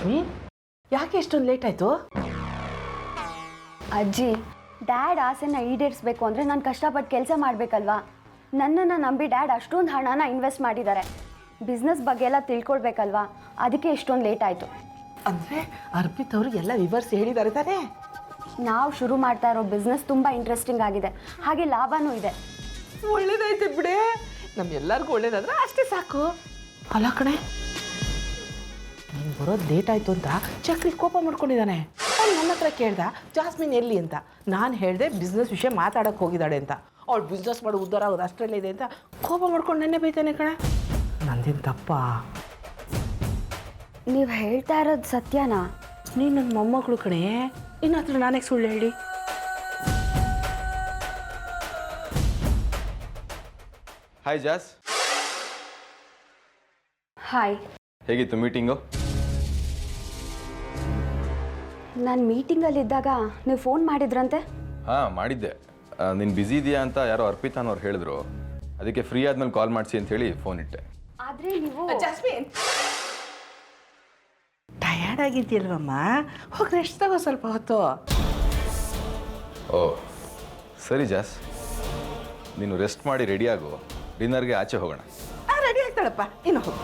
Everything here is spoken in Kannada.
ಜಾಸ್ಮಿನ್, ಯಾಕೆ ಇಷ್ಟೊಂದು ಲೇಟ್ ಆಯಿತು? ಅಜ್ಜಿ, ಡ್ಯಾಡ್ ಆಸೆನ ಈಡೇರಿಸಬೇಕು ಅಂದರೆ ನಾನು ಕಷ್ಟಪಟ್ಟು ಕೆಲಸ ಮಾಡಬೇಕಲ್ವಾ? ನನ್ನನ್ನು ನಂಬಿ ಡ್ಯಾಡ್ ಅಷ್ಟೊಂದು ಹಣನ ಇನ್ವೆಸ್ಟ್ ಮಾಡಿದ್ದಾರೆ. ಬಿಸ್ನೆಸ್ ಬಗ್ಗೆ ಎಲ್ಲ ತಿಳ್ಕೊಳ್ಬೇಕಲ್ವಾ? ಅದಕ್ಕೆ ಇಷ್ಟೊಂದು ಲೇಟ್ ಆಯಿತು. ಅಂದರೆ ಅರ್ಪಿತ್ ಅವರು ಎಲ್ಲ ವಿವರಿಸಿ ಹೇಳಿದ್ದಾರೆ ತಾನೇ? ನಾವು ಶುರು ಮಾಡ್ತಾ ಇರೋ ಬಿಸ್ನೆಸ್ ತುಂಬ ಇಂಟ್ರೆಸ್ಟಿಂಗ್ ಆಗಿದೆ, ಹಾಗೆ ಲಾಭನೂ ಇದೆ. ಒಳ್ಳೇದೈತೆ ಬಿಡೆ, ನಮ್ಮೆಲ್ಲರಿಗೂ ಒಳ್ಳೇದಾದ್ರೆ ಅಷ್ಟೇ ಸಾಕು. ಅಲ್ಲ ಕಣೆ, ನೀನು ಬರೋದು ಲೇಟ್ ಆಯಿತು ಅಂತ ಚಕ್ರಿ ಕೋಪ ಮಾಡ್ಕೊಂಡಿದ್ದಾನೆ. ಅವ್ನು ನನ್ನ ಹತ್ರ ಕೇಳ್ದ ಜಾಸ್ಮಿನ್ ಎಲ್ಲಿ ಅಂತ. ನಾನು ಹೇಳಿದೆ ಬಿಸ್ನೆಸ್ ವಿಷಯ ಮಾತಾಡೋಕ್ಕೆ ಹೋಗಿದ್ದಾಳೆ ಅಂತ. ಅವಳು ಬಿಸ್ನೆಸ್ ಮಾಡಿ ಉದ್ಧಾರ ಆಗೋದು ಅಷ್ಟರಲ್ಲೇ ಇದೆ ಅಂತ ಕೋಪ ಮಾಡ್ಕೊಂಡು ನೆನ್ನೆ ಬೈತಾನೆ ಕಣೆ. ನಂದೇನು ತಪ್ಪ? ನೀವು ಹೇಳ್ತಾ ಇರೋದು ಸತ್ಯನಾ? ನೀನು ನನ್ನ ಮೊಮ್ಮಗಳು ಕಣೆ, ನಿನ್ನ ಹತ್ರ ನಾನೇ ಸುಳ್ಳು ಹೇಳಿ? ಹಾಯ್ ಜಾಸ್. ಹಾಯ್. ಹೇಗಿತ್ತು ಮೀಟಿಂಗು? ನಾನು ಮೀಟಿಂಗಲ್ಲಿದ್ದಾಗ ನೀವು ಫೋನ್ ಮಾಡಿದ್ರಂತೆ? ಹಾಂ ಮಾಡಿದ್ದೆ. ನೀನು ಬ್ಯುಸಿ ಇದೆಯಾ ಅಂತ ಯಾರೋ ಅರ್ಪಿತಾ ಅನ್ನೋರು ಹೇಳಿದ್ರು. ಅದಕ್ಕೆ ಫ್ರೀ ಆದ್ಮೇಲೆ ಕಾಲ್ ಮಾಡಿಸಿ ಅಂತ ಹೇಳಿ ಫೋನ್ ಇಟ್ಟೆ. ಆದರೆ ನೀವು ಜಾಸ್ಮಿನ್, ಟಯರ್ಡ್ ಆಗಿದ್ದೀಲ್ವಮ್ಮ? ಹೋಗಿ ರೆಸ್ಟ್ ತಗೋ ಸ್ವಲ್ಪ ಹೊತ್ತು. ಓ ಸರಿ ಜಾಸ್, ನೀನು ರೆಸ್ಟ್ ಮಾಡಿ ರೆಡಿ ಆಗು. ಡಿನ್ನರ್ಗೆ ಆಚೆ ಹೋಗೋಣ. ರೆಡಿ ಆಗ್ತಾಳಪ್ಪ, ಇನ್ನು ಹೋಗು.